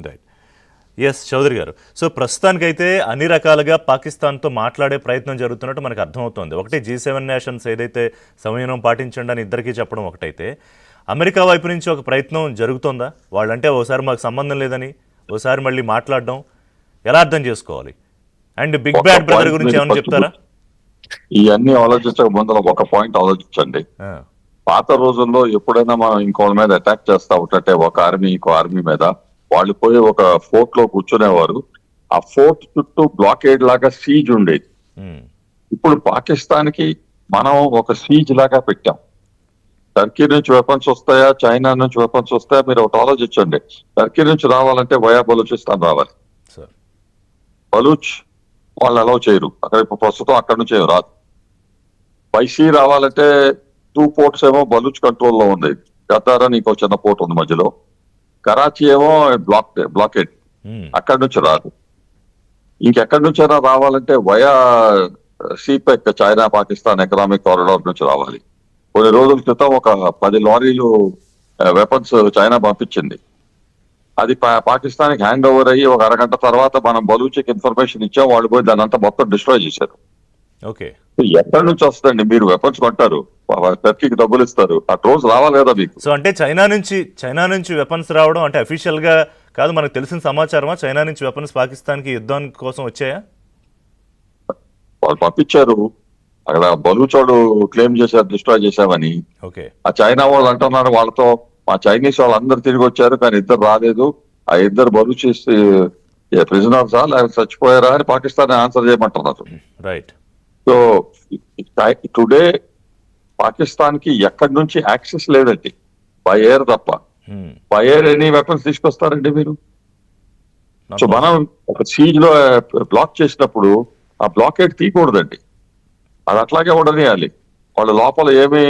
Right. Yes Chowdary గారు. So ప్రస్తుతానికైతే అన్ని రకాలుగా పాకిస్తాన్తో మాట్లాడే ప్రయత్నం జరుగుతున్నట్టు మనకు అర్థమవుతోంది. ఒకటి G7 నేషన్స్ ఏదైతే సంయమనం పాటించండి అని ఇద్దరికీ చెప్పడం ఒకటైతే, అమెరికా వైపు నుంచి ఒక ప్రయత్నం జరుగుతోందా? వాళ్ళంటే ఓసారి మాకు సంబంధం లేదని, ఓసారి మళ్ళీ మాట్లాడడం ఎలా అర్థం చేసుకోవాలి? అండ్ బిగ్ బ్యాడ్ బ్రదర్ గురించి ఏమైనా చెప్తారా? ఇవన్నీ ఆలోచించక ముందర ఒక పాయింట్ ఆలోచించండి. పాత రోజుల్లో ఎప్పుడైనా మనం ఇంకోళ్ళ మీద అటాక్ చేస్తా ఉంటే ఒక ఆర్మీ ఇంకో ఆర్మీ మీద వాళ్ళు పోయి ఒక ఫోర్ట్ లో కూర్చునేవారు. ఆ ఫోర్ట్ చుట్టూ బ్లాకేడ్ లాగా సీజ్ ఉండేది. ఇప్పుడు పాకిస్తాన్ కి మనం ఒక సీజ్ లాగా పెట్టాం. టర్కీ నుంచి వెపన్స్ వస్తాయా, చైనా నుంచి వెపన్స్ వస్తాయా, మీరు ఒకటి ఆలోచించండి. టర్కీ నుంచి రావాలంటే వయా బలూచిస్తాన్ రావాలి. బలూచ్ వాళ్ళు అలౌ చేయరు అక్కడ, ఇప్పుడు ప్రస్తుతం అక్కడ నుంచి రాదు. బైసీ రావాలంటే 2 పోర్ట్స్ ఏమో బలూచ్ కంట్రోల్లో ఉంది. గద్దార్ అని ఇంకో చిన్న పోర్ట్ ఉంది మధ్యలో. కరాచీ ఏమో బ్లాకెడ్, అక్కడి నుంచి రాదు. ఇంకెక్కడి నుంచైనా రావాలంటే via సీపెక్, China Pakistan economic corridor నుంచి రావాలి. కొన్ని రోజుల క్రితం ఒక 10 లారీలు వెపన్స్ చైనా పంపించింది. అది పాకిస్తాన్ కి హ్యాండ్ ఓవర్ అయ్యి ఒక అరగంట తర్వాత మనం బలూచికి ఇన్ఫర్మేషన్ ఇచ్చాం. వాళ్ళు పోయి దాని అంతా మొత్తం డిస్ట్రాయ్ చేశారు. ఓకే, ఎక్కడి నుంచి వస్తుందండి? మీరు వెపన్స్ కొంటారు, టర్కీకి డబ్బులు ఇస్తారు, ఆ రోజు రావాలి కదా మీకు. సో అంటే చైనా నుంచి వెపన్స్ రావడం అంటే అఫీషియల్ గా కాదు, మనకు తెలిసిన సమాచారమా? చైనా నుంచి వెపన్స్ పాకిస్తాన్ కి యుద్ధం కోసం వచ్చాయా? వాళ్ళు పంపించారు. అక్కడ బలూచోడు క్లెయిమ్ చేశారు డిస్ట్రాయ్ చేశామని. ఓకే, ఆ చైనా వాళ్ళు అంటున్నారు వాళ్ళతో, మా చైనీస్ వాళ్ళు అందరు తిరిగి వచ్చారు కానీ ఇద్దరు రాలేదు. ఆ ఇద్దరు బలూచిస్ ప్రిజనర్సా లేకపోతే చచ్చిపోయారా అని పాకిస్తాన్ ఆన్సర్ చేయమంటున్నారు. రైట్. సో టుడే పాకిస్తాన్ కి ఎక్కడి నుంచి యాక్సెస్ లేదండి, బై ఎయిర్ తప్ప. బై ఎయిర్ ఎన్ని వెపన్స్ తీసుకొస్తారండి మీరు? సో మనం ఒక సీజ్ లో బ్లాక్ చేసినప్పుడు ఆ బ్లాకేడ్ తీయకూడదండి, అది అట్లాగే ఉండనియాలి. వాళ్ళు లోపల ఏమి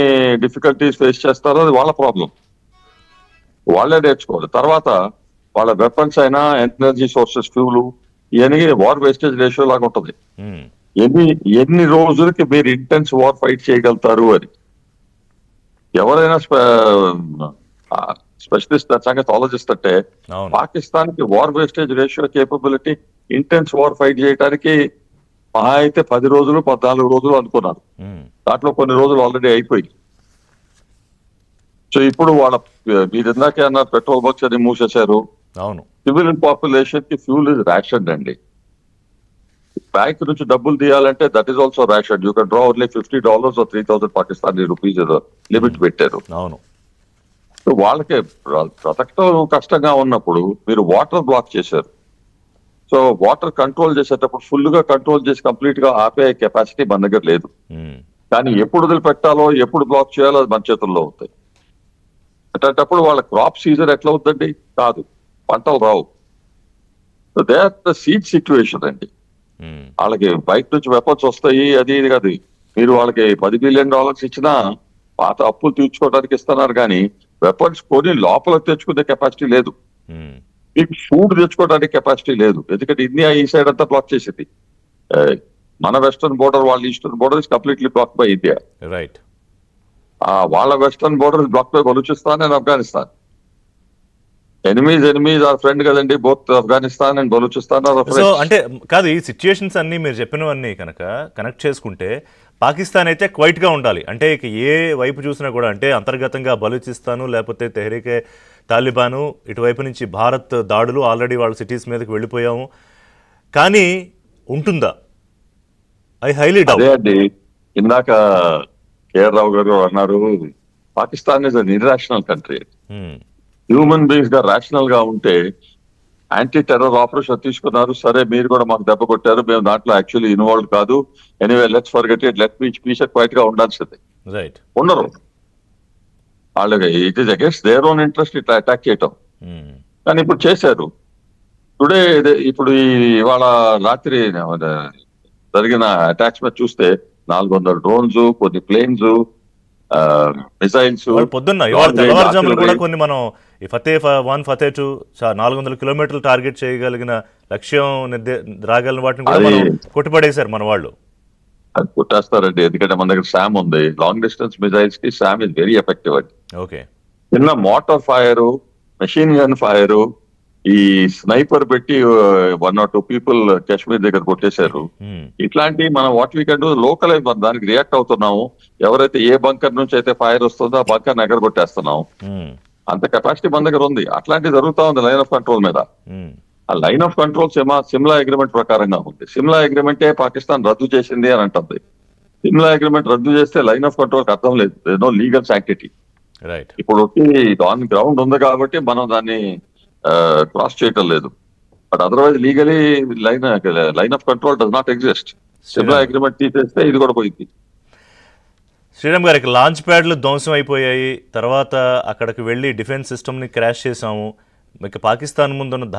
డిఫికల్టీస్ ఫేస్ చేస్తారో అది వాళ్ళ ప్రాబ్లం, వాళ్ళే నేర్చుకోవాలి. తర్వాత వాళ్ళ వెపన్స్ అయినా, ఎనర్జీ సోర్సెస్, ఫ్యూలు, ఇవన్నీ వార్ వేస్టేజ్ రేషియో లాగా ఉంటుంది. ఎన్ని రోజులకి మీరు ఇంటెన్స్ వార్ ఫైట్ చేయగలుగుతారు అని ఎవరైనా స్పెషలిస్ట్ సంగతి ఆలోచిస్తుంటే, పాకిస్తాన్ కి war wastage ratio capability intense war fight చేయడానికి మహా అయితే 10 రోజులు 14 రోజులు అనుకున్నారు. దాంట్లో కొన్ని రోజులు ఆల్రెడీ అయిపోయి. సో ఇప్పుడు వాళ్ళ మీరు ఇందాకే అన్నారు పెట్రోల్ బంక్స్ అని మూసేశారు. అవును, సివిలియన్ పాపులేషన్ కి ఫ్యూల్ ఇస్ రేషన్ అండి. బ్యాంక్ నుంచి డబ్బులు తీయాలంటే that is also ration. You can draw only $50 or 3,000 Pakistani rupees limit పెట్టారు. అవును. సో వాళ్ళకి బ్రతకటం కష్టంగా ఉన్నప్పుడు మీరు వాటర్ బ్లాక్ చేశారు. సో వాటర్ కంట్రోల్ చేసేటప్పుడు ఫుల్ గా కంట్రోల్ చేసి కంప్లీట్ గా ఆపే కెపాసిటీ మన దగ్గర లేదు. కానీ ఎప్పుడు వదిలిపెట్టాలో, ఎప్పుడు బ్లాక్ చేయాలో అది మన చేతుల్లో అవుతాయి. అట్లాంటప్పుడు వాళ్ళ క్రాప్ సీజన్ ఎట్లా అవుతుందండి? కాదు, పంటలు రావు. So they are the seed situation అండి. వాళ్ళకి బయట నుంచి వెపన్స్ వస్తాయి, అది ఇది కాదు. మీరు వాళ్ళకి $10 బిలియన్ ఇచ్చినా పాత అప్పులు తీర్చుకోవడానికి ఇస్తున్నారు కానీ వెపన్స్ కొని లోపలికి తెచ్చుకునే కెపాసిటీ లేదు. మీకు ఫుడ్ తెచ్చుకోవడానికి కెపాసిటీ లేదు. ఎందుకంటే ఇండియా ఈ సైడ్ అంతా బ్లాక్ చేసింది. మన వెస్టర్న్ బోర్డర్, వాళ్ళ eastern border is completely block by India. Right. వాళ్ళ western border block by Balochistan and Afghanistan. Enemies are friend కదండి, both Afghanistan and Balochistan. So అంటే కాదు, ఈ సిచ్యుయేషన్స్ అన్ని మీరు చెప్పినవన్నీ కనుక కనెక్ట్ చేసుకుంటే పాకిస్తాన్ అయితే క్వైట్ గా ఉండాలి. అంటే ఇక ఏ వైపు చూసినా కూడా, అంటే అంతర్గతంగా బలూచిస్తాను లేకపోతే తెహ్రీకే తాలిబాను, ఇటువైపు నుంచి భారత్ దాడులు, ఆల్రెడీ వాళ్ళ సిటీస్ మీదకి వెళ్ళిపోయాము. కానీ ఉంటుందా? I highly doubt. అదే అండి, ఇందాక కేఆర్ రావు గారు అన్నారు Pakistan is an irrational country. Human beings గా రేషనల్ గా ఉంటే యాంటీ టెర్రర్ ఆపరేషన్ తీసుకున్నారు, సరే మీరు కూడా మాకు దెబ్బ కొట్టారు, మేము దాంట్లో యాక్చువల్లీ ఇన్వాల్వ్ కాదు, anyway let's forget it, let peace quiet గా ఉండాల్సింది. రైట్. ఉండరు వాళ్ళకి. It is against their own interest ఇట్లా అటాక్ చేయటం. కానీ ఇప్పుడు చేశారు. టుడే ఇప్పుడు ఇవాళ రాత్రి జరిగిన అటాక్స్ మీద చూస్తే 400 డ్రోన్స్, కొన్ని ప్లేన్స్, మిసైల్స్. పొద్దున్న ఇవాళ తెల్లవారుజామున కూడా కొన్ని మనం ఈ ఫతే1, ఫతే2 400 కిలోమీటర్లు టార్గెట్ చేయగలిగిన లక్ష్యం రాగలిగిన వాటిని కూడా మనం కొట్టిపడేశారు మన వాళ్ళు. అది కొట్టేస్తారండి, ఎందుకంటే మన దగ్గర శామ్ ఉంది. లాంగ్ డిస్టెన్స్ మిసైల్స్ కి శామ్ ఇస్ వెరీ ఎఫెక్టివ్ అండి. ఓకే. చిన్న motor fire, machine gun fire, ఈ స్నైపర్ పెట్టి 1 or 2 పీపుల్ కాశ్మీర్ దగ్గర కొట్టేశారు. ఇట్లాంటి మనం what we can do local దానికి రియాక్ట్ అవుతున్నాము. ఎవరైతే ఏ బంకర్ నుంచి అయితే ఫైర్ వస్తుందో ఆ బంకర్ ఎగర కొట్టేస్తున్నాం. అంత కెపాసిటీ మన దగ్గర ఉంది. అట్లాంటివి జరుగుతా ఉంది లైన్ ఆఫ్ కంట్రోల్ మీద. ఆ line of control Simla agreement ప్రకారంగా ఉంది. సిమ్లా అగ్రిమెంటే పాకిస్తాన్ రద్దు చేసింది అని అంటుంది. సిమ్లా అగ్రిమెంట్ రద్దు చేస్తే లైన్ ఆఫ్ కంట్రోల్ అర్థం లేదు. No legal sanctity. రైట్. ఇప్పుడు ఆన్ గ్రౌండ్ ఉంది కాబట్టి మనం దాన్ని క్రాస్ చేయటం లేదు. But otherwise legally line of control does not exist. Simla agreement తీసేస్తే ఇది కూడా పోయింది. శ్రీరామ్ గారికి లాంచ్ ప్యాడ్లు ధ్వంసం అయిపోయాయి. తర్వాత అక్కడికి వెళ్ళి డిఫెన్స్ సిస్టమ్ని క్రాష్ చేసాము. ఇక పాకిస్తాన్ ముందున్న